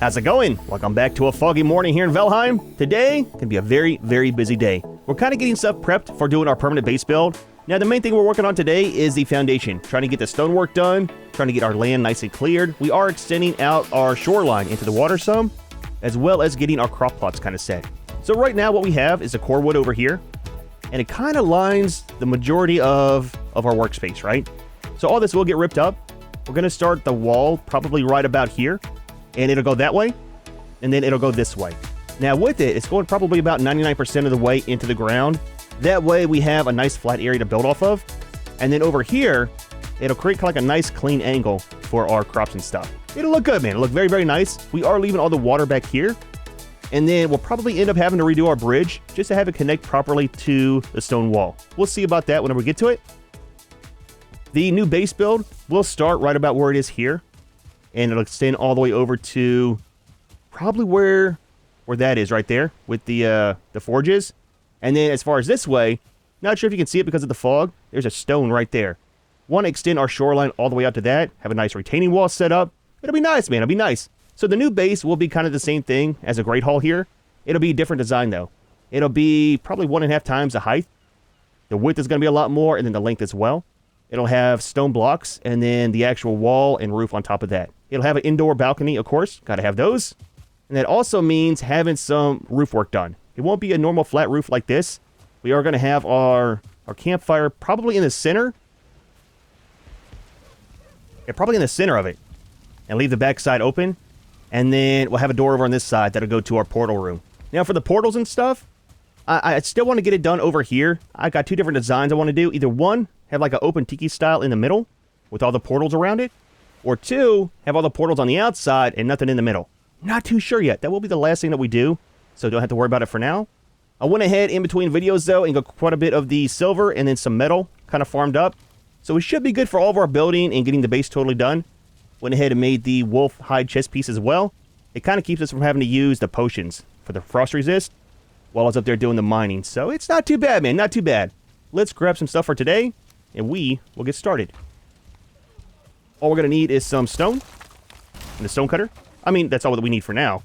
How's it going? Welcome back to a foggy morning here in Valheim. Today can be a very, very busy day. We're kind of getting stuff prepped for doing our permanent base build. Now, the main thing we're working on today is the foundation. Trying to get the stonework done, trying to get our land nicely cleared. We are extending out our shoreline into the water some, as well as getting our crop plots kind of set. So right now what we have is a core wood over here, and it kind of lines the majority of our workspace, right? So all this will get ripped up. We're going to start the wall probably right about here, and it'll go that way, and then it'll go this way. Now with it, it's going probably about 99% of the way into the ground. That way we have a nice flat area to build off of. And then over here, it'll create kind of like a nice clean angle for our crops and stuff. It'll look good, man. It'll look very, very nice. We are leaving all the water back here. And then we'll probably end up having to redo our bridge just to have it connect properly to the stone wall. We'll see about that whenever we get to it. The new base build will start right about where it is here. And it'll extend all the way over to probably where that is right there with the forges. And then as far as this way, not sure if you can see it because of the fog, there's a stone right there. Want to extend our shoreline all the way out to that, have a nice retaining wall set up. It'll be nice, man. It'll be nice. So the new base will be kind of the same thing as a Great Hall here. It'll be a different design though. It'll be probably 1.5 times the height. The width is going to be a lot more, and then the length as well. It'll have stone blocks and then the actual wall and roof on top of that. It'll have an indoor balcony, of course. Got to have those. And that also means having some roof work done. It won't be a normal flat roof like this. We are going to have our campfire probably in the center. Yeah, probably in the center of it. And leave the back side open. And then we'll have a door over on this side that'll go to our portal room. Now for the portals and stuff, I still want to get it done over here. I got two different designs I want to do. Either one, have like an open tiki style in the middle with all the portals around it. Or two, have all the portals on the outside and nothing in the middle. Not too sure yet. That will be the last thing that we do, so don't have to worry about it for now. I went ahead in between videos, though, and got quite a bit of the silver and then some metal kind of farmed up. So it should be good for all of our building and getting the base totally done. Went ahead and made the wolf hide chest piece as well. It kind of keeps us from having to use the potions for the frost resist while I was up there doing the mining. So it's not too bad, man. Not too bad. Let's grab some stuff for today, and we will get started. All we're going to need is some stone and a stone cutter. I mean, that's all that we need for now.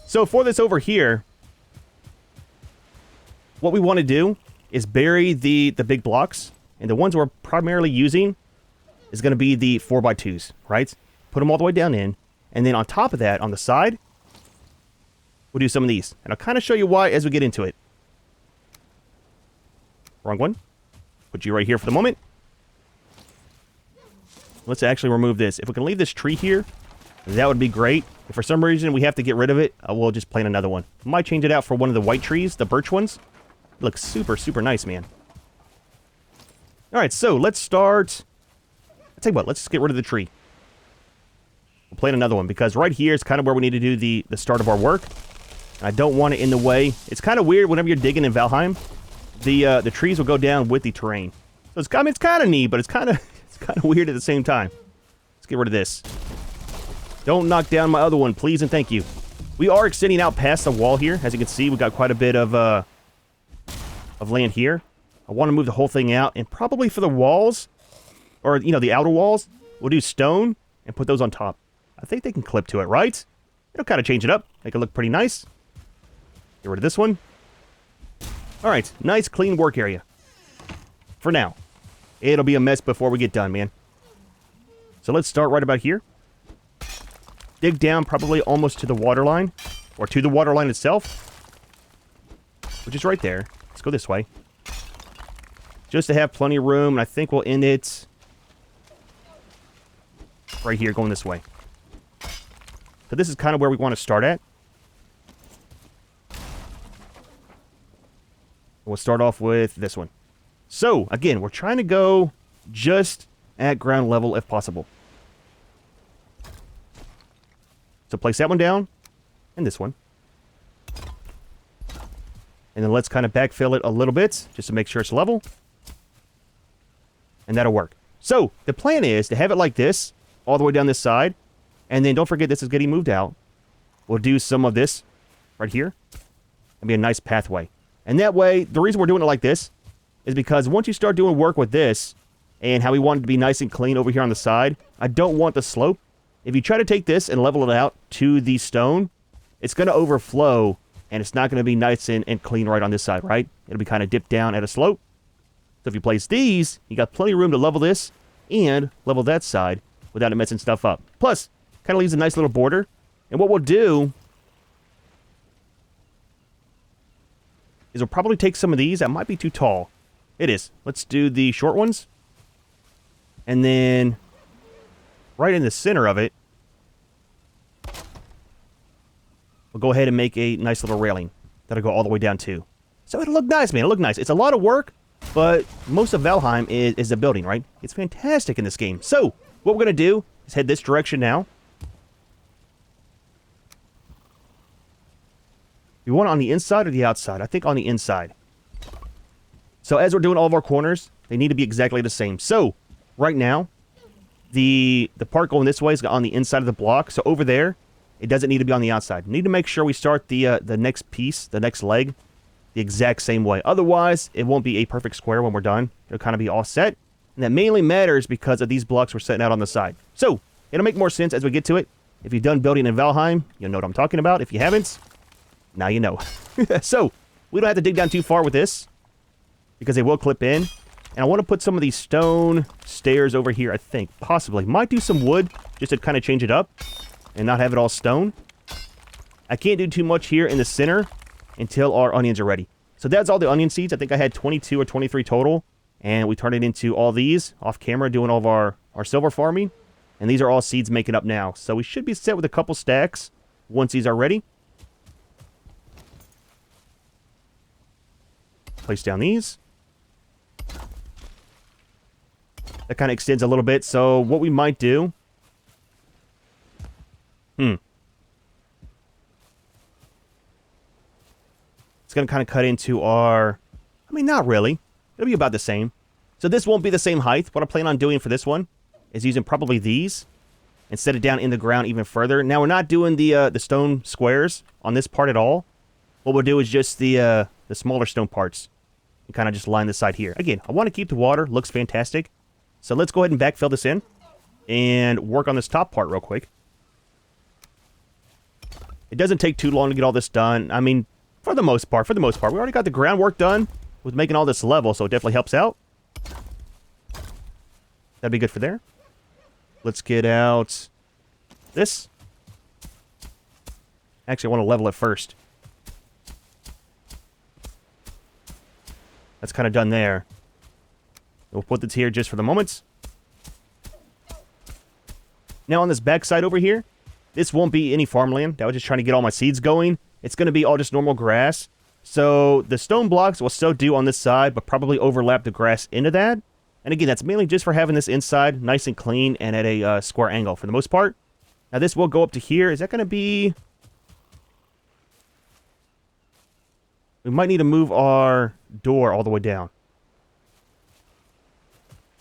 So for this over here, what we want to do is bury the big blocks. And the ones we're primarily using is going to be the 4x2s, right? Put them all the way down in. And then on top of that, on the side, we'll do some of these. And I'll kind of show you why as we get into it. Wrong one. Put you right here for the moment. Let's actually remove this. If we can leave this tree here, that would be great. If for some reason we have to get rid of it, we'll just plant another one. Might change it out for one of the white trees, the birch ones. It looks super, super nice, man. Alright, so let's start. I'll tell you what, let's just get rid of the tree. We'll plant another one, because right here is kind of where we need to do the start of our work. I don't want it in the way. It's kind of weird whenever you're digging in Valheim. The trees will go down with the terrain. So it's, I mean, it's kind of neat, but it's kind of weird at the same time. Let's get rid of this. Don't knock down my other one, please and thank you. We are extending out past the wall here. As you can see, we've got quite a bit of land here. I want to move the whole thing out, and probably for the walls, or, you know, the outer walls, we'll do stone and put those on top. I think they can clip to it, right? It'll kind of change it up, make it look pretty nice. Get rid of this one. All right, nice clean work area. For now. It'll be a mess before we get done, man. So let's start right about here. Dig down probably almost to the water line, or to the water line itself, which is right there. Let's go this way. Just to have plenty of room, and I think we'll end it right here, going this way. So this is kind of where we want to start at. We'll start off with this one. So, again, we're trying to go just at ground level if possible. So place that one down, and this one. And then let's kind of backfill it a little bit, just to make sure it's level. And that'll work. So, the plan is to have it like this, all the way down this side. And then don't forget this is getting moved out. We'll do some of this right here. It'll be a nice pathway. And that way, the reason we're doing it like this is because once you start doing work with this, and how we want it to be nice and clean over here on the side, I don't want the slope. If you try to take this and level it out to the stone, it's going to overflow, and it's not going to be nice and clean right on this side, right? It'll be kind of dipped down at a slope. So if you place these, you got plenty of room to level this and level that side without it messing stuff up. Plus, kind of leaves a nice little border. And what we'll do is we'll probably take some of these. That might be too tall. It is. Let's do the short ones. And then right in the center of it, we'll go ahead and make a nice little railing that'll go all the way down too. So it'll look nice, man. It'll look nice. It's a lot of work, but most of Valheim is the building, right? It's fantastic in this game. So what we're going to do is head this direction now. You want it on the inside or the outside? I think on the inside. So as we're doing all of our corners, they need to be exactly the same. So right now, the part going this way is on the inside of the block. So over there, it doesn't need to be on the outside. We need to make sure we start the next piece, the next leg, the exact same way. Otherwise, it won't be a perfect square when we're done. It'll kind of be all set. And that mainly matters because of these blocks we're setting out on the side. So it'll make more sense as we get to it. If you've done building in Valheim, you'll know what I'm talking about. If you haven't, now you know. So we don't have to dig down too far with this because they will clip in. And I want to put some of these stone stairs over here, I think. Possibly. Might do some wood just to kind of change it up and not have it all stone. I can't do too much here in the center until our onions are ready. So that's all the onion seeds. I think I had 22 or 23 total. And we turned it into all these off camera doing all of our silver farming. And these are all seeds making up now. So we should be set with a couple stacks once these are ready. Place down these. That kind of extends a little bit. So what we might do... It's going to kind of cut into our... I mean, not really. It'll be about the same. So this won't be the same height. What I plan on doing for this one is using probably these and set it down in the ground even further. Now, we're not doing the stone squares on this part at all. What we'll do is just the smaller stone parts and kind of just line this side here. Again, I want to keep the water. Looks fantastic. So let's go ahead and backfill this in and work on this top part real quick. It doesn't take too long to get all this done. I mean, for the most part. We already got the groundwork done with making all this level, so it definitely helps out. That'd be good for there. Let's get out this. Actually, I want to level it first. That's kind of done there. We'll put this here just for the moment. Now on this back side over here, this won't be any farmland. I was just trying to get all my seeds going. It's going to be all just normal grass. So the stone blocks will still do on this side, but probably overlap the grass into that. And again, that's mainly just for having this inside nice and clean and at a square angle for the most part. Now this will go up to here. Is that going to be... We might need to move our door all the way down.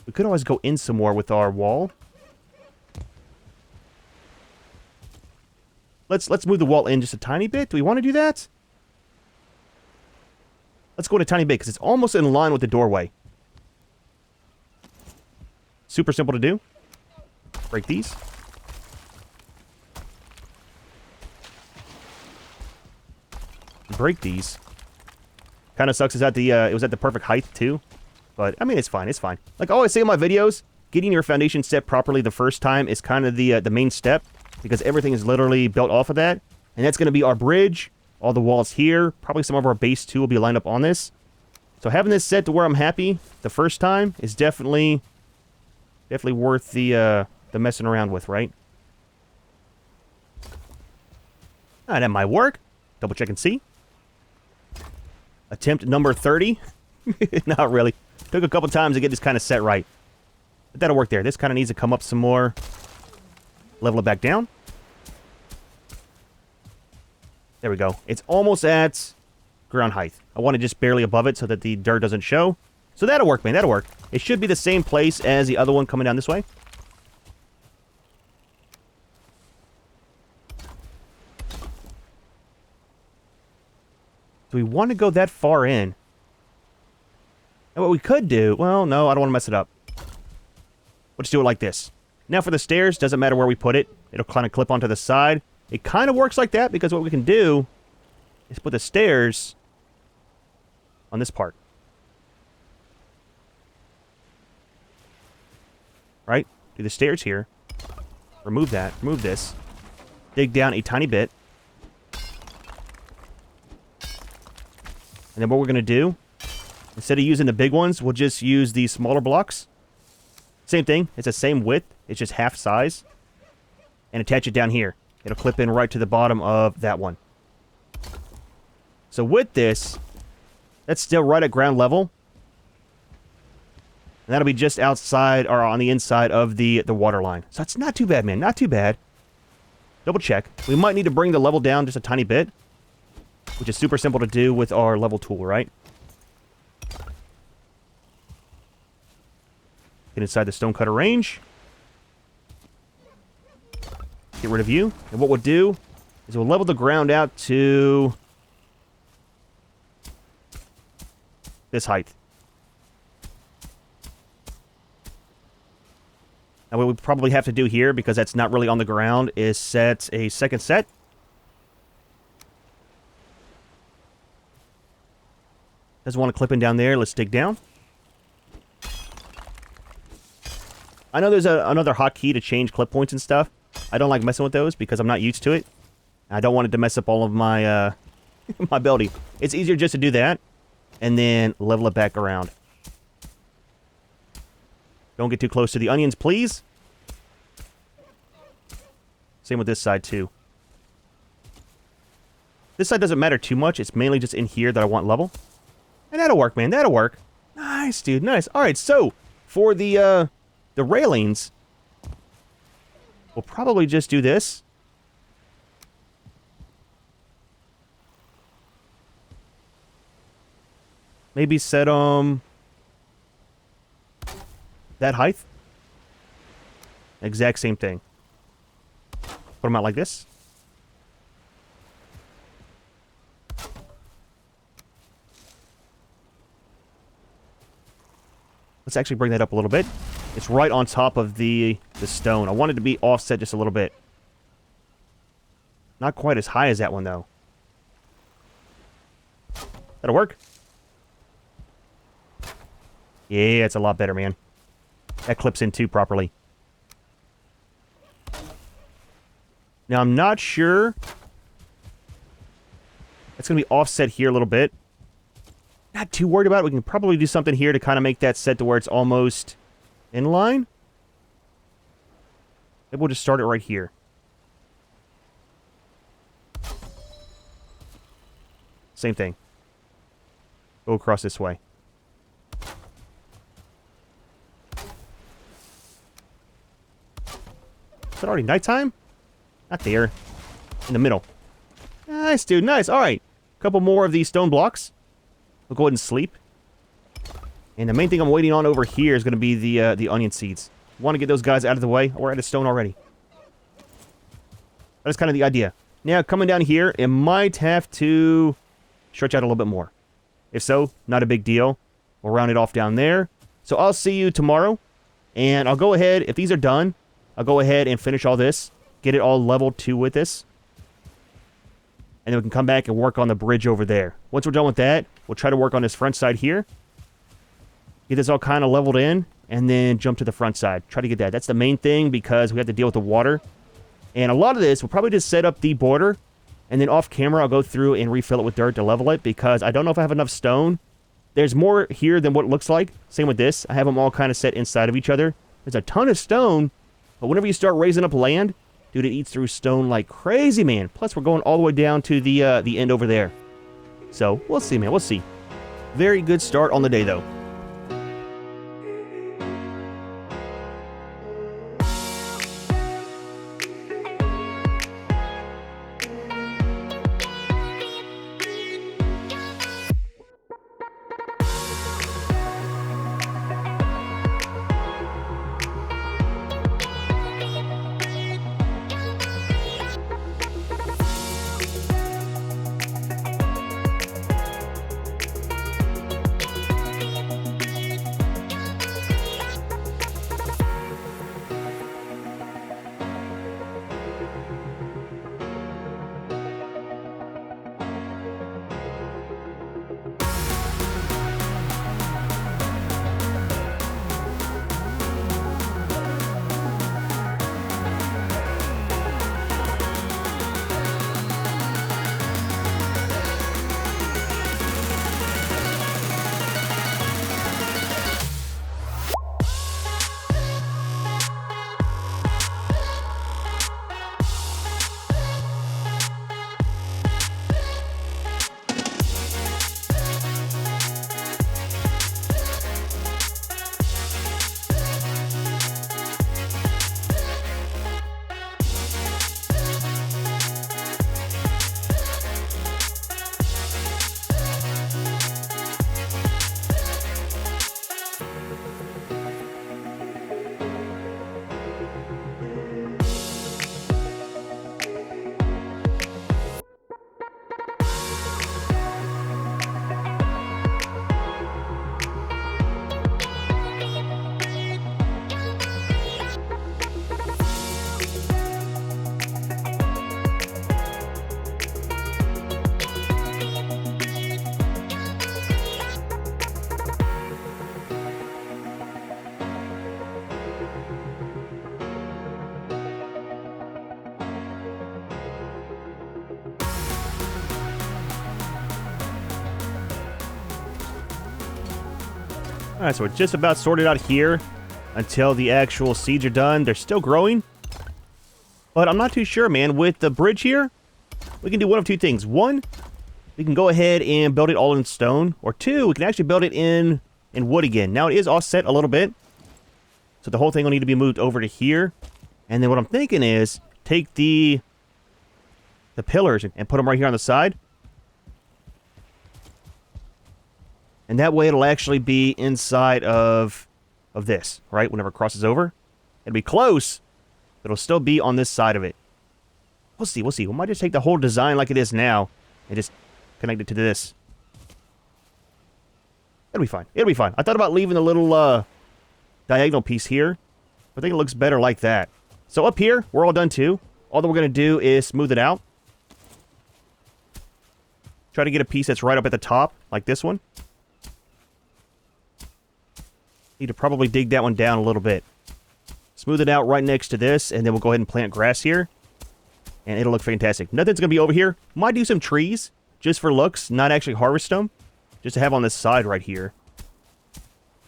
We could always go in some more with our wall. Let's move the wall in just a tiny bit. Do we want to do that? Let's go in a tiny bit because it's almost in line with the doorway. Super simple to do. Break these. Break these. Kind of sucks. It was at the perfect height too. But, I mean, it's fine. It's fine. Like I always say in my videos, getting your foundation set properly the first time is kind of the main step. Because everything is literally built off of that. And that's going to be our bridge. All the walls here. Probably some of our base too will be lined up on this. So having this set to where I'm happy the first time is definitely worth the messing around with, right? Alright, that might work. Double check and see. Attempt number 30. Not really. Took a couple times to get this kind of set right. But that'll work there. This kind of needs to come up some more. Level it back down. There we go. It's almost at ground height. I want it just barely above it so that the dirt doesn't show. So that'll work, man. That'll work. It should be the same place as the other one coming down this way. Do we want to go that far in? And what we could do... Well, no, I don't want to mess it up. We'll just do it like this. Now for the stairs, doesn't matter where we put it. It'll kind of clip onto the side. It kind of works like that because what we can do is put the stairs on this part. Right? Do the stairs here. Remove that. Remove this. Dig down a tiny bit. And then what we're going to do, instead of using the big ones, we'll just use these smaller blocks. Same thing. It's the same width. It's just half size. And attach it down here. It'll clip in right to the bottom of that one. So with this, that's still right at ground level. And that'll be just outside or on the inside of the water line. So that's not too bad, man. Not too bad. Double check. We might need to bring the level down just a tiny bit, which is super simple to do with our level tool, right? Get inside the stonecutter range. Get rid of you. And what we'll do is we'll level the ground out to this height. Now what we probably have to do here, because that's not really on the ground, is set a second set. Doesn't want to clip in down there. Let's dig down. I know there's another hotkey to change clip points and stuff. I don't like messing with those because I'm not used to it. I don't want it to mess up all of my my ability. It's easier just to do that and then level it back around. Don't get too close to the onions, please. Same with this side, too. This side doesn't matter too much. It's mainly just in here that I want level. And that'll work, man. That'll work. Nice, dude. Nice. All right, so for the railings, we'll probably just do this. Maybe set that height. Exact same thing. Put them out like this. Let's actually bring that up a little bit. It's right on top of the stone. I want it to be offset just a little bit. Not quite as high as that one, though. That'll work. Yeah, it's a lot better, man. That clips in too properly. Now, I'm not sure. It's going to be offset here a little bit. Not too worried about it. We can probably do something here to kind of make that set to where it's almost in line. Maybe we'll just start it right here. Same thing. Go across this way. Is it already nighttime? Not there. In the middle. Nice, dude. Nice. All right. A couple more of these stone blocks. We'll go ahead and sleep. And the main thing I'm waiting on over here is going to be the onion seeds. Want to get those guys out of the way. We're at a stone already. That's kind of the idea. Now, coming down here, it might have to stretch out a little bit more. If so, not a big deal. We'll round it off down there. So I'll see you tomorrow. And I'll go ahead, if these are done, I'll go ahead and finish all this. Get it all leveled too with this. And then we can come back and work on the bridge over there. Once we're done with that, we'll try to work on this front side here. Get this all kind of leveled in. And then jump to the front side. Try to get that. That's the main thing because we have to deal with the water. And a lot of this, we'll probably just set up the border. And then off camera, I'll go through and refill it with dirt to level it. Because I don't know if I have enough stone. There's more here than what it looks like. Same with this. I have them all kind of set inside of each other. There's a ton of stone. But whenever you start raising up land, dude, it eats through stone like crazy, man. Plus, we're going all the way down to the end over there. So, we'll see, man. We'll see. Very good start on the day, though. Alright, so we're just about sorted out here until the actual seeds are done. They're still growing. But I'm not too sure, man. With the bridge here, we can do one of two things. One, we can go ahead and build it all in stone. Or two, we can actually build it in wood again. Now, it is offset a little bit. So the whole thing will need to be moved over to here. And then what I'm thinking is take the pillars and put them right here on the side. And that way it'll actually be inside of this, right? Whenever it crosses over. It'll be close, but it'll still be on this side of it. We'll see, we'll see. We might just take the whole design like it is now and just connect it to this. It'll be fine. It'll be fine. I thought about leaving the little diagonal piece here, but I think it looks better like that. So up here, we're all done too. All that we're going to do is smooth it out. Try to get a piece that's right up at the top, like this one. Need to probably dig that one down a little bit. Smooth it out right next to this, and then we'll go ahead and plant grass here. And it'll look fantastic. Nothing's going to be over here. Might do some trees, just for looks, not actually harvest them. Just to have on this side right here.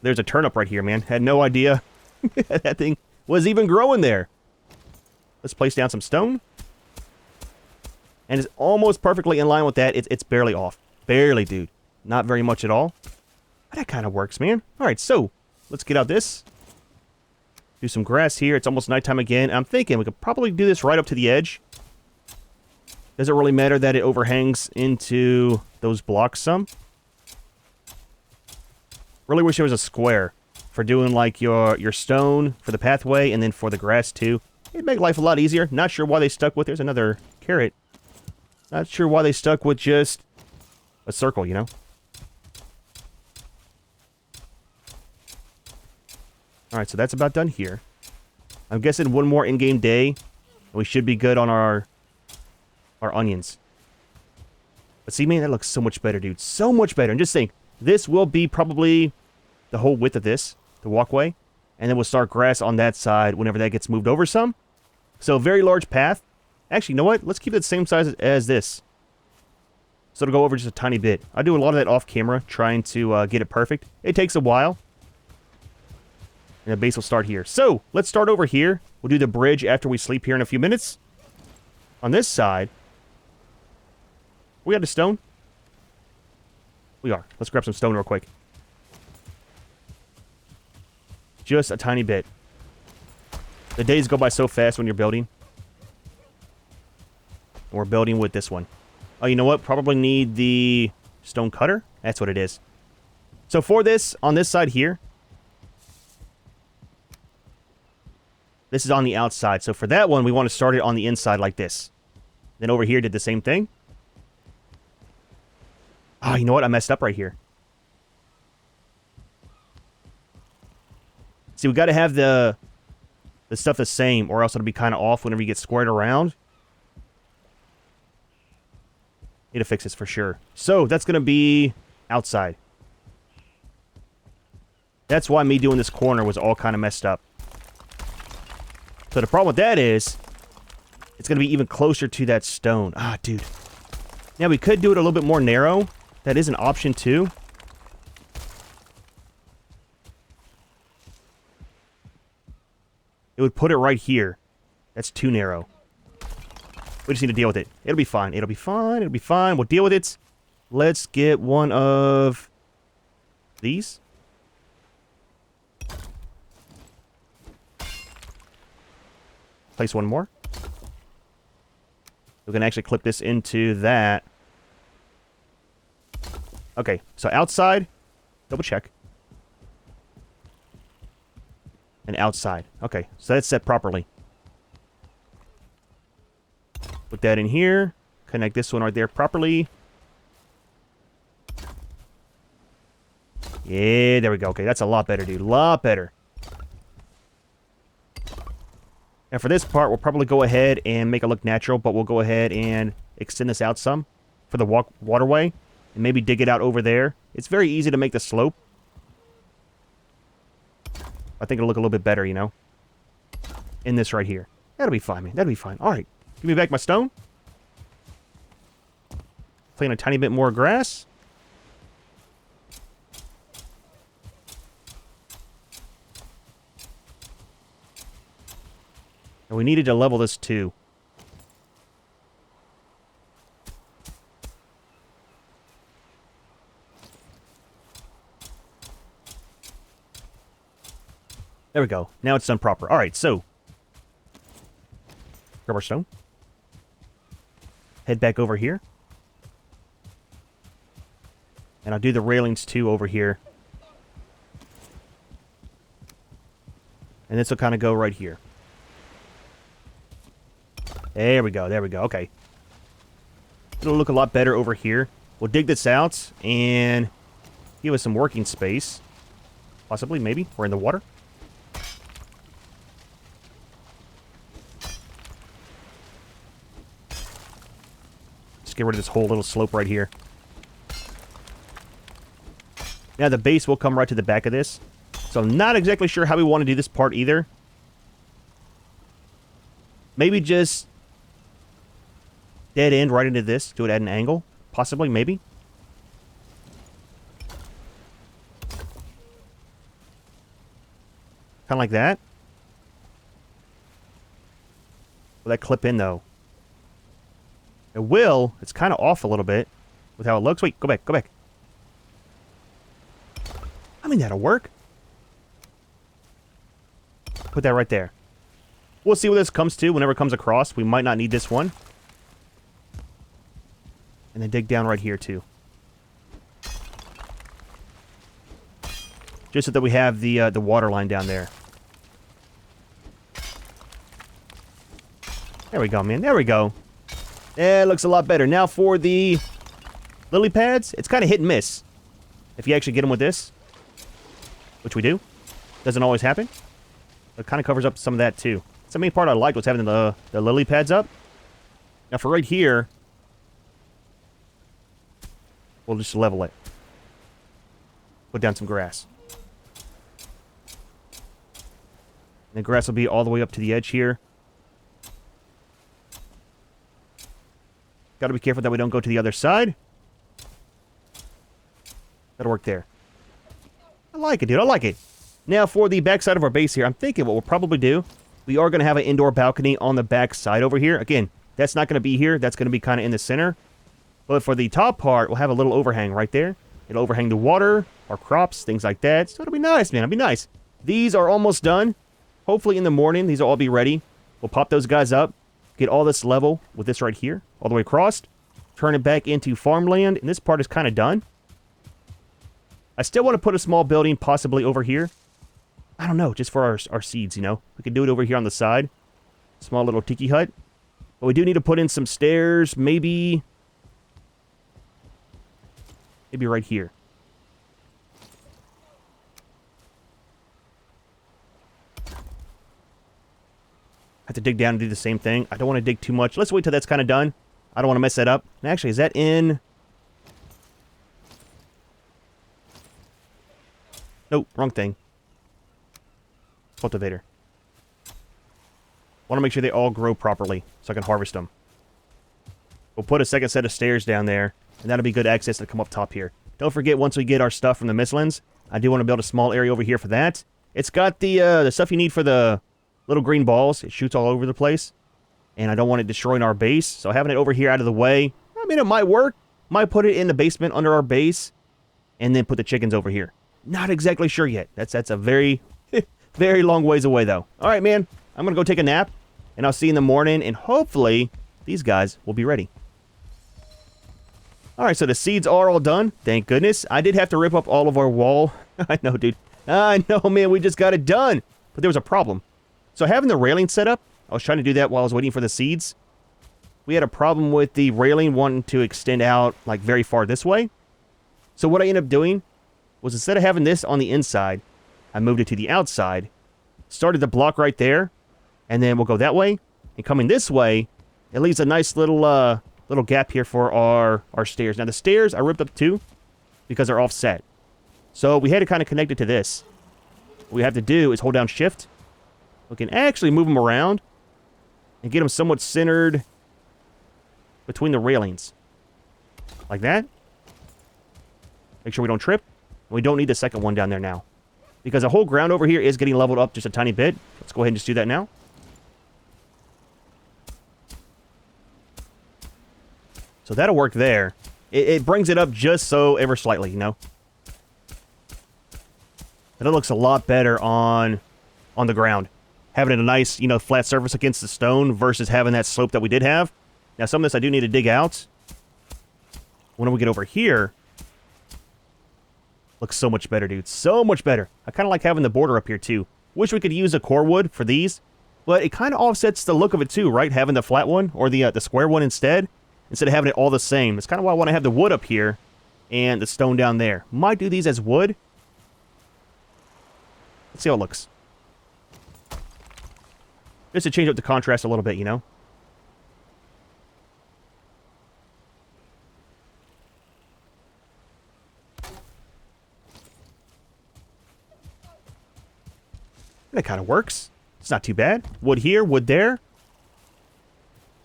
There's a turnip right here, man. Had no idea that thing was even growing there. Let's place down some stone. And it's almost perfectly in line with that. It's barely off. Barely, dude. Not very much at all. But that kind of works, man. Alright, so let's get out this. Do some grass here. It's almost nighttime again. I'm thinking we could probably do this right up to the edge. Doesn't really matter that it overhangs into those blocks some. Really wish there was a square for doing like your stone for the pathway and then for the grass too. It'd make life a lot easier. Not sure why they stuck with... There's another carrot. Not sure why they stuck with just a circle, you know? Alright, so that's about done here. I'm guessing one more in-game day, and we should be good on our onions. But see, man, that looks so much better, dude. So much better. And just think, this will be probably the whole width of this, the walkway. And then we'll start grass on that side whenever that gets moved over some. So a very large path. Actually, you know what? Let's keep it the same size as this. So it'll go over just a tiny bit. I do a lot of that off camera, trying to get it perfect. It takes a while. And the base will start here. So, let's start over here. We'll do the bridge after we sleep here in a few minutes. On this side, we got the stone. We are. Let's grab some stone real quick. Just a tiny bit. The days go by so fast when you're building. We're building with this one. Oh, you know what? Probably need the stone cutter. That's what it is. So for this, on this side here, this is on the outside. So for that one, we want to start it on the inside like this. Then over here, did the same thing. Oh, you know what? I messed up right here. See, we got to have the stuff the same, or else it'll be kind of off whenever you get squared around. Need to fix this for sure. So, that's going to be outside. That's why me doing this corner was all kind of messed up. So the problem with that is, it's going to be even closer to that stone. Ah, dude. Now, we could do it a little bit more narrow. That is an option, too. It would put it right here. That's too narrow. We just need to deal with it. It'll be fine. It'll be fine. It'll be fine. We'll deal with it. Let's get one of these. Place one more. We can actually clip this into that. Okay, so outside, double check. And outside. Okay, so that's set properly. Put that in here. Connect this one right there properly. Yeah, there we go. Okay, that's a lot better, dude. A lot better. And for this part, we'll probably go ahead and make it look natural, but we'll go ahead and extend this out some for the waterway. And maybe dig it out over there. It's very easy to make the slope. I think it'll look a little bit better, you know. In this right here. That'll be fine, man. That'll be fine. Alright. Give me back my stone. Plant a tiny bit more grass. We needed to level this too. There we go. Now it's done proper. All right, so grab our stone. Head back over here. And I'll do the railings too over here. And this will kind of go right here. There we go. There we go. Okay. It'll look a lot better over here. We'll dig this out and give us some working space. Possibly, maybe. We're in the water. Just get rid of this whole little slope right here. Now the base will come right to the back of this. So I'm not exactly sure how we want to do this part either. Maybe just dead end right into this. Do it at an angle. Possibly, maybe. Kind of like that. Will that clip in, though? It will. It's kind of off a little bit with how it looks. Wait, go back, go back. I mean, that'll work. Put that right there. We'll see what this comes to whenever it comes across. We might not need this one. And then dig down right here, too. Just so that we have the water line down there. There we go, man. There we go. Yeah, it looks a lot better. Now for the lily pads, it's kind of hit and miss. If you actually get them with this, which we do. Doesn't always happen. It kind of covers up some of that, too. That's the main part I liked, was having the lily pads up. Now for right here, we'll just level it. Put down some grass. And the grass will be all the way up to the edge here. Got to be careful that we don't go to the other side. That'll work there. I like it, dude. I like it. Now, for the back side of our base here, I'm thinking what we'll probably do, we are going to have an indoor balcony on the back side over here. Again, that's not going to be here. That's going to be kind of in the center. But for the top part, we'll have a little overhang right there. It'll overhang the water, our crops, things like that. So it'll be nice, man. It'll be nice. These are almost done. Hopefully in the morning, these will all be ready. We'll pop those guys up, get all this level with this right here, all the way across, turn it back into farmland, and this part is kind of done. I still want to put a small building possibly over here. I don't know, just for our seeds, you know. We could do it over here on the side. Small little tiki hut. But we do need to put in some stairs, maybe right here. Have to dig down and do the same thing. I don't want to dig too much. Let's wait till that's kind of done. I don't want to mess that up. And actually, is that in? Nope, wrong thing. Cultivator. Want to make sure they all grow properly so I can harvest them. We'll put a second set of stairs down there, and that'll be good access to come up top here. Don't forget, once we get our stuff from the Mistlands, I do want to build a small area over here for that. It's got the stuff you need for the little green balls. It shoots all over the place, and I don't want it destroying our base, so having it over here out of the way, I mean, it might work. Might put it in the basement under our base, and then put the chickens over here. Not exactly sure yet. That's a very, very long ways away, though. All right, man. I'm going to go take a nap, and I'll see you in the morning, and hopefully these guys will be ready. All right, so the seeds are all done. Thank goodness. I did have to rip up all of our wall. I know, dude. I know, man. We just got it done. But there was a problem. So having the railing set up, I was trying to do that while I was waiting for the seeds. We had a problem with the railing wanting to extend out, like, very far this way. So what I ended up doing was, instead of having this on the inside, I moved it to the outside, started the block right there, and then we'll go that way. And coming this way, it leaves a nice little little gap here for our stairs. Now, the stairs I ripped up too because they're offset. So we had to kind of connect it to this. What we have to do is hold down shift. We can actually move them around and get them somewhat centered between the railings. Like that. Make sure we don't trip. We don't need the second one down there now, because the whole ground over here is getting leveled up just a tiny bit. Let's go ahead and just do that now. So that'll work there. It brings it up just so ever slightly, you know? And it looks a lot better on the ground. Having a nice, you know, flat surface against the stone versus having that slope that we did have. Now, some of this I do need to dig out. When we get over here, looks so much better, dude. So much better. I kind of like having the border up here, too. Wish we could use a core wood for these, but it kind of offsets the look of it, too, right? Having the flat one or the square one instead of having it all the same. It's kind of why I want to have the wood up here and the stone down there. Might do these as wood. Let's see how it looks. Just to change up the contrast a little bit, you know? That kind of works. It's not too bad. Wood here, wood there.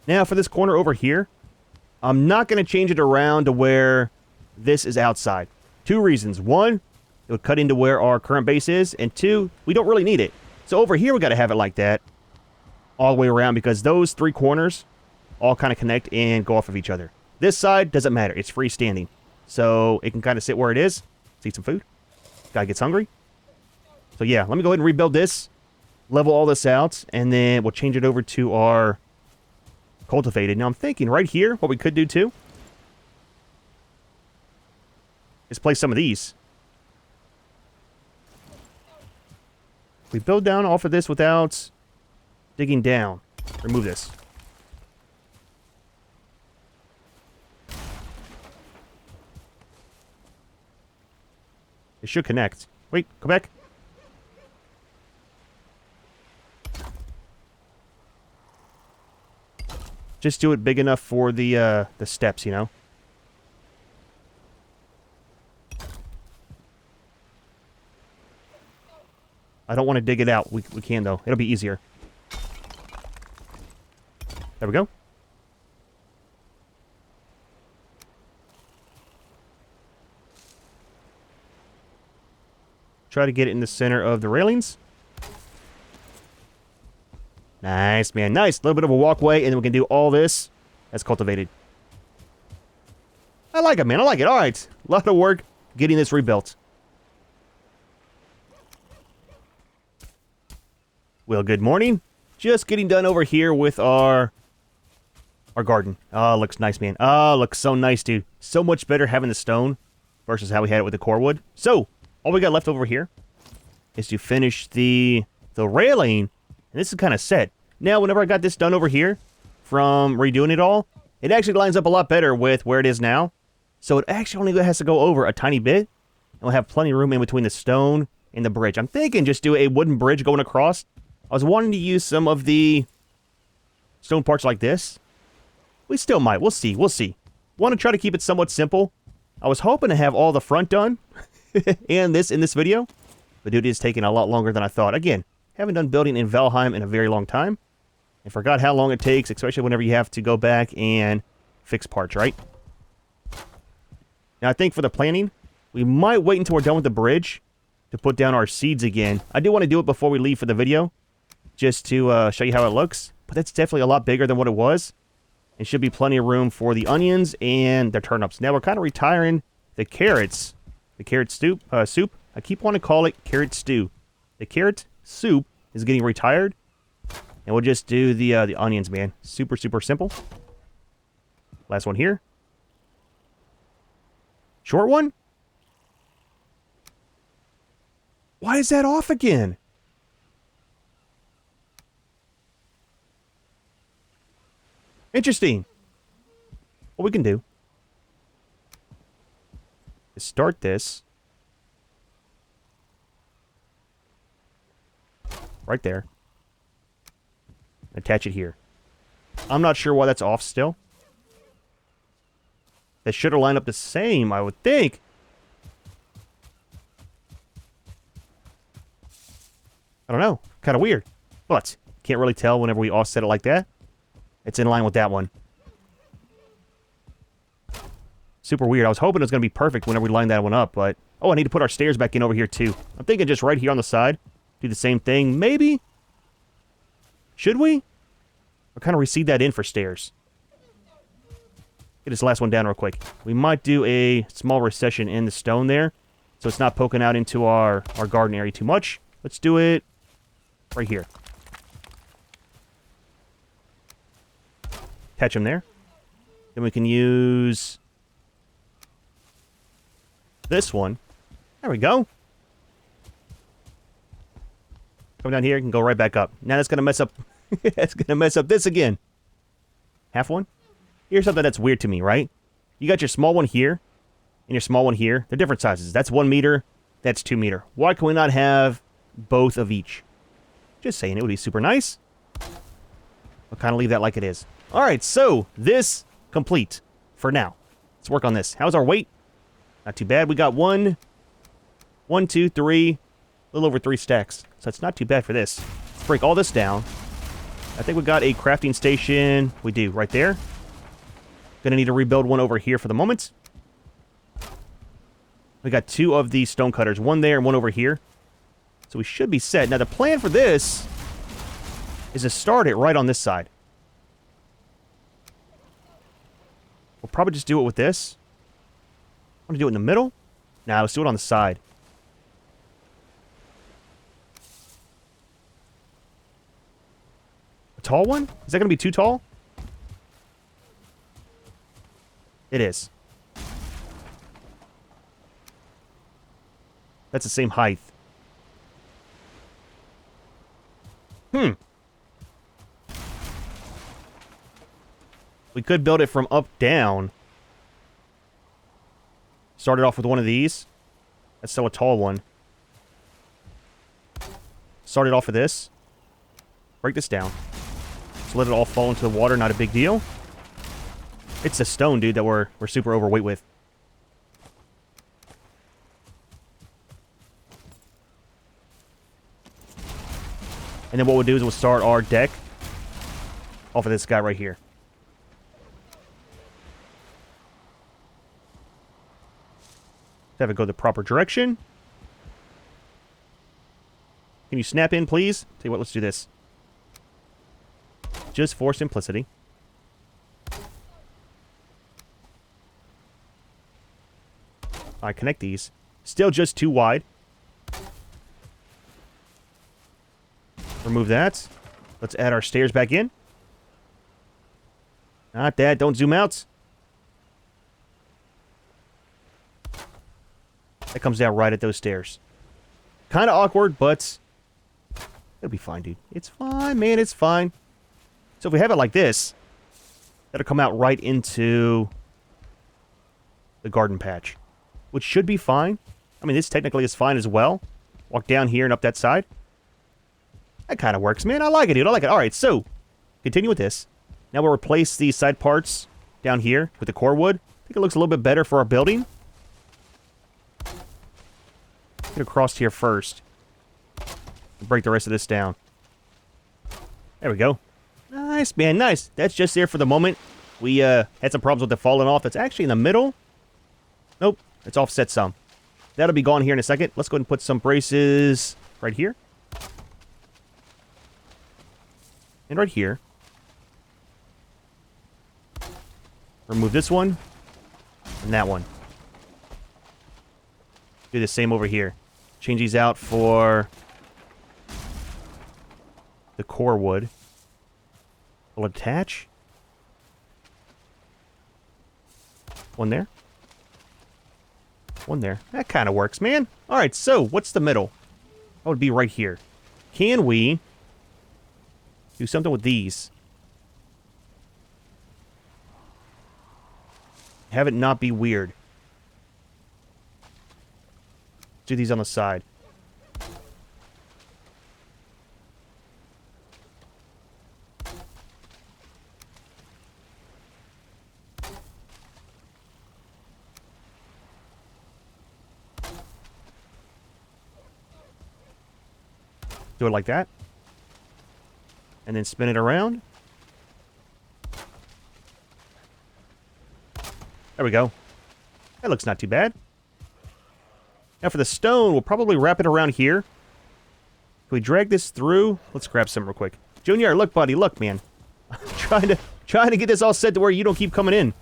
Now for this corner over here, I'm not going to change it around to where this is outside. 2 reasons. 1, it would cut into where our current base is. And 2, we don't really need it. So over here, we got to have it like that all the way around because those 3 corners all kind of connect and go off of each other. This side doesn't matter. It's freestanding. So it can kind of sit where it is. Let's eat some food. Guy gets hungry. So yeah, let me go ahead and rebuild this, level all this out, and then we'll change it over to our cultivated. Now I'm thinking right here, what we could do too, is place some of these. We build down off of this without digging down. Remove this. It should connect. Wait, go back. Just do it big enough for the steps, you know? I don't want to dig it out. We can, though. It'll be easier. There we go. Try to get it in the center of the railings. Nice, man. Nice. A little bit of a walkway, and then we can do all this as cultivated. I like it, man. I like it. All right. A lot of work getting this rebuilt. Well, good morning. Just getting done over here with our garden. Oh, looks nice, man. Oh, looks so nice, dude. So much better having the stone versus how we had it with the core wood. So, all we got left over here is to finish the railing. And this is kind of set. Now, whenever I got this done over here, from redoing it all, it actually lines up a lot better with where it is now. So it actually only has to go over a tiny bit. And we'll have plenty of room in between the stone and the bridge. I'm thinking just do a wooden bridge going across. I was wanting to use some of the stone parts like this. We still might. We'll see. We'll see. Want to try to keep it somewhat simple. I was hoping to have all the front done and this in this video. But dude, it is taking a lot longer than I thought. Again, haven't done building in Valheim in a very long time. I forgot how long it takes, especially whenever you have to go back and fix parts, right? Now, I think for the planning, we might wait until we're done with the bridge to put down our seeds again. I do want to do it before we leave for the video, just to show you how it looks. But that's definitely a lot bigger than what it was. It should be plenty of room for the onions and the turnips. Now, we're kind of retiring the carrots. The carrot soup. I keep wanting to call it carrot stew. The carrot soup is getting retired, and we'll just do the onions, man. Super, super simple. Last one here. Short one? Why is that off again? Interesting. What we can do is start this right there. Attach it here. I'm not sure why that's off still. That should have lined up the same, I would think. I don't know. Kind of weird. But can't really tell whenever we offset it like that. It's in line with that one. Super weird. I was hoping it was going to be perfect whenever we lined that one up, but... Oh, I need to put our stairs back in over here, too. I'm thinking just right here on the side. Do the same thing. Maybe? Should we? Or kind of reseed that in for stairs? Get this last one down real quick. We might do a small recession in the stone there, so it's not poking out into our garden area too much. Let's do it right here. Attach them there. Then we can use this one. There we go. Come down here and go right back up. Now that's gonna mess up. That's gonna mess up this again. Half one. Here's something that's weird to me, right? You got your small one here and your small one here. They're different sizes. That's 1 meter. That's 2 meter. Why can we not have both of each? Just saying, it would be super nice. I'll kind of leave that like it is. All right, so this complete for now. Let's work on this. How's our weight? Not too bad. We got 1, 2, 3, a little over 3 stacks. So it's not too bad for this. Let's break all this down. I think we got a crafting station. We do, right there. Gonna need to rebuild one over here for the moment. We got 2 of these stone cutters. One there and one over here. So we should be set. Now the plan for this is to start it right on this side. We'll probably just do it with this. I'm gonna do it in the middle. Nah, let's do it on the side. A tall one? Is that gonna be too tall? It is. That's the same height. We could build it from up down. Start it off with one of these. That's still a tall one. Start it off with this. Break this down. Just let it all fall into the water, not a big deal. It's the stone, dude, that we're super overweight with. And then what we'll do is we'll start our deck off of this guy right here. Have it go the proper direction. Can you snap in, please? Tell you what, let's do this. Just for simplicity. I connect these. Still just too wide. Remove that. Let's add our stairs back in. Not that. Don't zoom out. That comes down right at those stairs. Kind of awkward, but it'll be fine, dude. It's fine, man. It's fine. So if we have it like this, that'll come out right into the garden patch, which should be fine. I mean, this technically is fine as well. Walk down here and up that side. That kind of works, man. I like it, dude. I like it. All right, so continue with this. Now we'll replace these side parts down here with the core wood. I think it looks a little bit better for our building. Get across here first. Break the rest of this down. There we go. Nice, man. Nice. That's just there for the moment. We had some problems with it falling off. It's actually in the middle. Nope. It's offset some. That'll be gone here in a second. Let's go ahead and put some braces right here. And right here. Remove this one. And that one. Do the same over here. Change these out for the core wood. Will attach. One there. One there. That kind of works, man. Alright, so what's the middle? That would be right here. Can we do something with these? Have it not be weird. Do these on the side. Do it like that. And then spin it around. There we go. That looks not too bad. Now for the stone, we'll probably wrap it around here. Can we drag this through? Let's grab some real quick. Junior, look, buddy. Look, man. I'm trying to get this all set to where you don't keep coming in.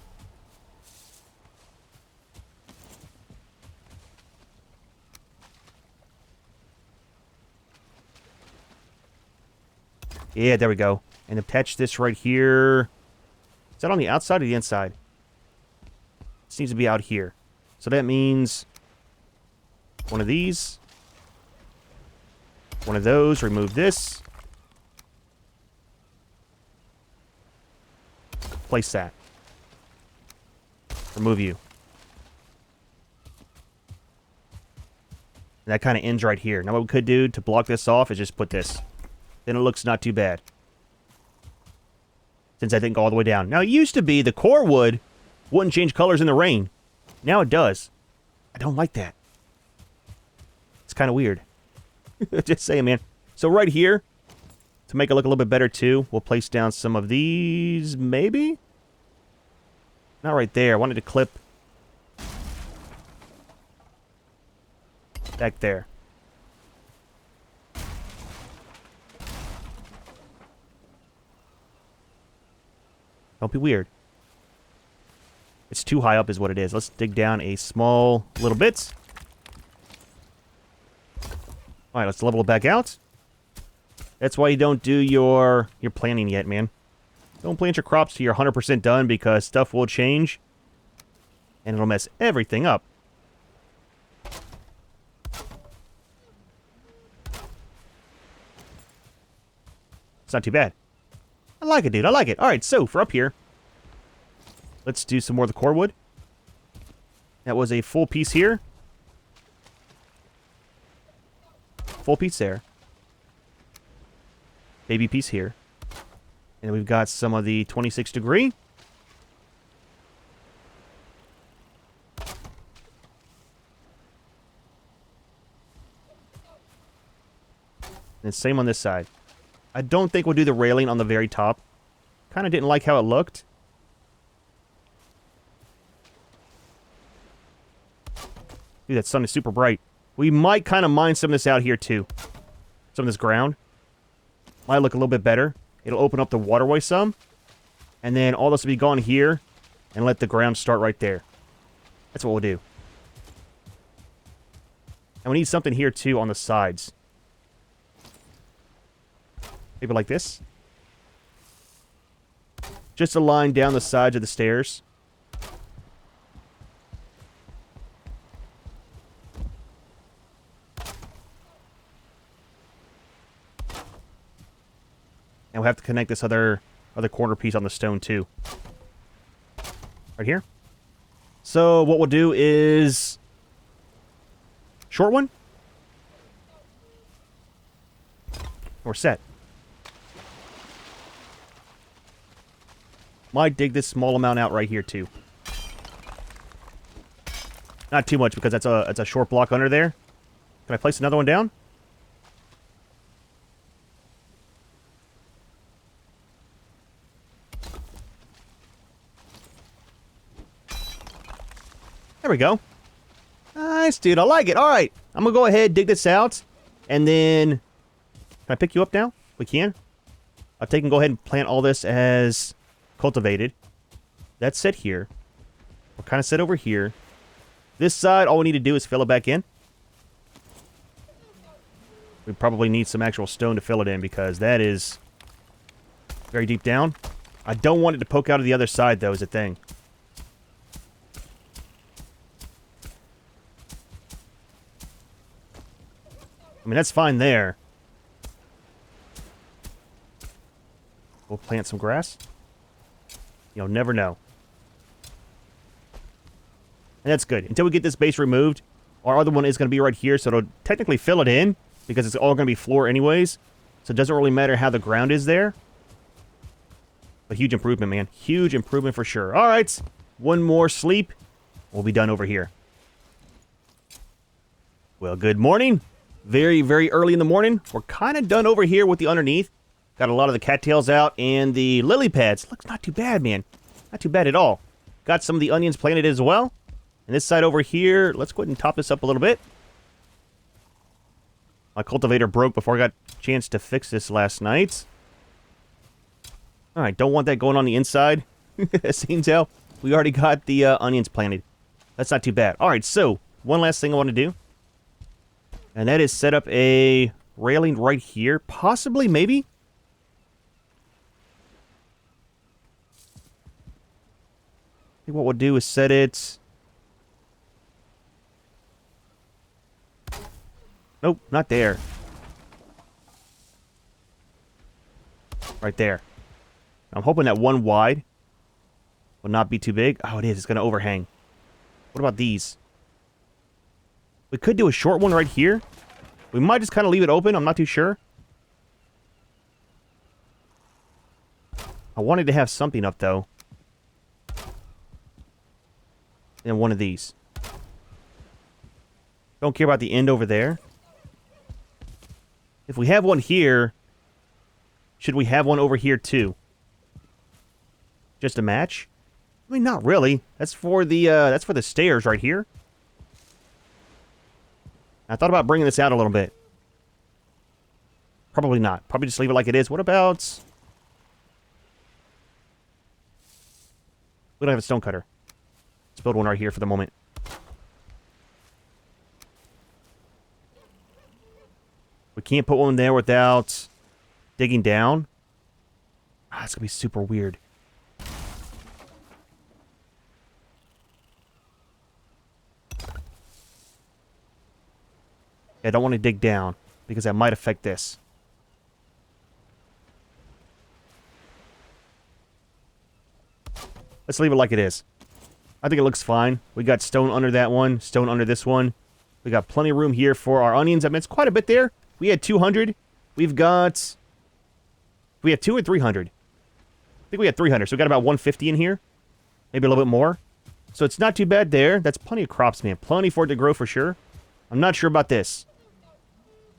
Yeah, there we go. And attach this right here. Is that on the outside or the inside? This needs to be out here. So that means one of these. One of those. Remove this. Place that. Remove you. And that kind of ends right here. Now what we could do to block this off is just put this. Then it looks not too bad. Since I didn't go all the way down. Now it used to be the core wood wouldn't change colors in the rain. Now it does. I don't like that. It's kind of weird. Just saying, man. So right here, to make it look a little bit better too, we'll place down some of these, maybe? Not right there. I wanted to clip back there. Don't be weird. It's too high up is what it is. Let's dig down a small little bit. Alright, let's level it back out. That's why you don't do your planting yet, man. Don't plant your crops till you're 100% done because stuff will change. And it'll mess everything up. It's not too bad. I like it, dude. I like it. Alright, so for up here, let's do some more of the core wood. That was a full piece here. Full piece there. Baby piece here. And we've got some of the 26 degree. And same on this side. I don't think we'll do the railing on the very top. Kind of didn't like how it looked. Dude, that sun is super bright. We might kind of mine some of this out here too. Some of this ground. Might look a little bit better. It'll open up the waterway some. And then all this will be gone here. And let the ground start right there. That's what we'll do. And we need something here too on the sides. Maybe like this. Just a line down the sides of the stairs. And we'll have to connect this other corner piece on the stone too. Right here. So what we'll do is... short one. We're set. Might dig this small amount out right here too. Not too much because that's a short block under there. Can I place another one down? There we go. Nice, dude. I like it. All right. I'm going to go ahead, dig this out. And then... can I pick you up now? We can. I'll take and go ahead and plant all this as cultivated. That's set here. We're kind of set over here. This side, all we need to do is fill it back in. We probably need some actual stone to fill it in because that is very deep down. I don't want it to poke out of the other side, though, is a thing. I mean, that's fine there. We'll plant some grass. You'll never know. And that's good. Until we get this base removed, our other one is going to be right here, so it'll technically fill it in, because it's all going to be floor anyways. So it doesn't really matter how the ground is there. A huge improvement, man. Huge improvement for sure. All right. One more sleep. We'll be done over here. Well, good morning. Very, very early in the morning. We're kind of done over here with the underneath. Got a lot of the cattails out and the lily pads. Looks not too bad, man. Not too bad at all. Got some of the onions planted as well. And this side over here, let's go ahead and top this up a little bit. My cultivator broke before I got a chance to fix this last night. Alright, don't want that going on the inside. Seems how we already got the onions planted. That's not too bad. Alright, so, one last thing I want to do. And that is set up a railing right here. Possibly, maybe. think what we'll do is set it... Nope, not there. Right there. I'm hoping that one wide will not be too big. Oh, it is. It's going to overhang. What about these? We could do a short one right here. We might just kind of leave it open. I'm not too sure. I wanted to have something up, though. And one of these. Don't care about the end over there. If we have one here, should we have one over here, too? Just a match? I mean, not really. That's for the stairs right here. I thought about bringing this out a little bit. Probably not. Probably just leave it like it is. What about... We don't have a stone cutter. Let's build one right here for the moment. We can't put one there without digging down. Ah, it's going to be super weird. I don't want to dig down, because that might affect this. Let's leave it like it is. I think it looks fine. We got stone under that one, stone under this one. We got plenty of room here for our onions. I mean, it's quite a bit there. We had 200. We've got... We had 2 or 300. I think we had 300, so we got about 150 in here. Maybe a little bit more. So it's not too bad there. That's plenty of crops, man. Plenty for it to grow for sure. I'm not sure about this.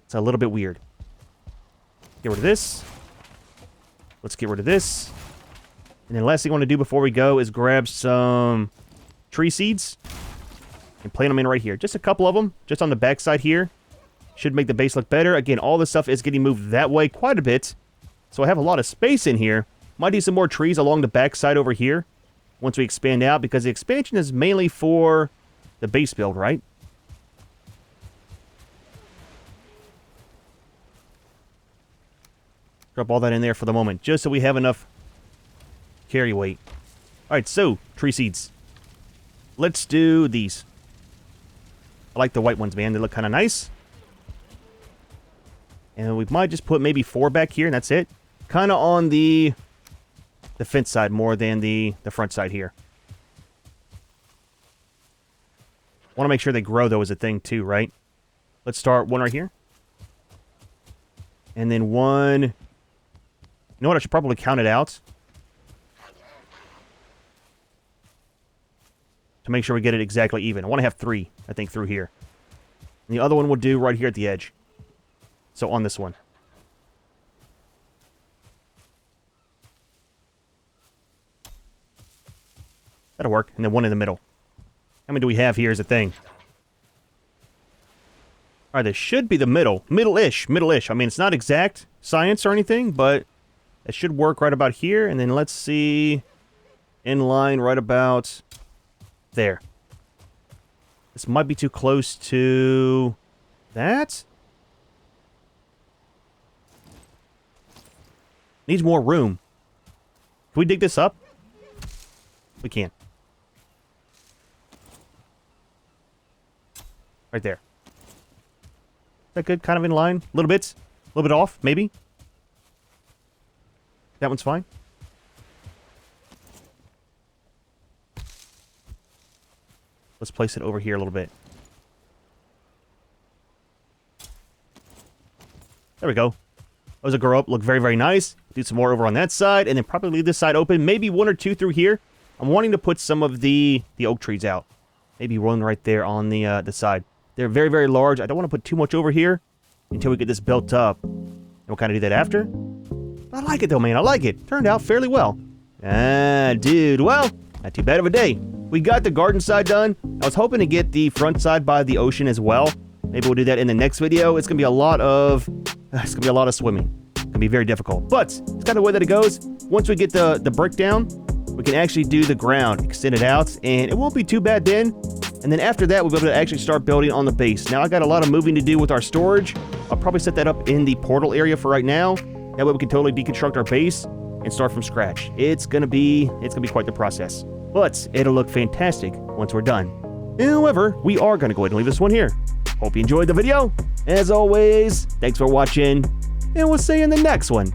It's a little bit weird. Get rid of this. Let's get rid of this. And then last thing I want to do before we go is grab some tree seeds and plant them in right here. Just a couple of them, just on the backside here. Should make the base look better. Again, all this stuff is getting moved that way quite a bit. So I have a lot of space in here. Might do some more trees along the backside over here once we expand out, because the expansion is mainly for the base build, right? Drop all that in there for the moment, just so we have enough carry weight. Alright, so, tree seeds. Let's do these. I like the white ones, man. They look kind of nice. And we might just put maybe 4 back here, and that's it. Kind of on the fence side more than the front side here. Want to make sure they grow, though, is a thing, too, right? Let's start one right here. And then one... You know what? I should probably count it out to make sure we get it exactly even. I want to have 3, I think, through here. And the other one will do right here at the edge. So on this one. That'll work. And then one in the middle. How many do we have here is the thing. Alright, this should be the middle. Middle-ish. Middle-ish. I mean, it's not exact science or anything, but it should work right about here. And then let's see... In line right about... There. This might be too close to... That? Needs more room. Can we dig this up? We can. Right there. Is that good? Kind of in line? A little bit? A little bit off, maybe? That one's fine. Let's place it over here a little bit. There we go. Those will grow up, look very, very nice. Do some more over on that side, and then probably leave this side open. Maybe 1 or 2 through here. I'm wanting to put some of the oak trees out. Maybe one right there on the side. They're very, very large. I don't want to put too much over here until we get this built up. And we'll kind of do that after. But I like it, though, man. I like it. Turned out fairly well. Ah, dude. Well, not too bad of a day. We got the garden side done. I was hoping to get the front side by the ocean as well. Maybe we'll do that in the next video. It's going to be a lot of... It's going to be a lot of swimming. It's going to be very difficult. But it's kind of the way that it goes. Once we get the brick down, we can actually do the ground, extend it out, and it won't be too bad then. And then after that, we'll be able to actually start building on the base. Now, I got a lot of moving to do with our storage. I'll probably set that up in the portal area for right now. That way we can totally deconstruct our base and start from scratch. It's gonna be quite the process. but it'll look fantastic once we're done. However, we are going to go ahead and leave this one here. Hope you enjoyed the video. As always, thanks for watching, and we'll see you in the next one.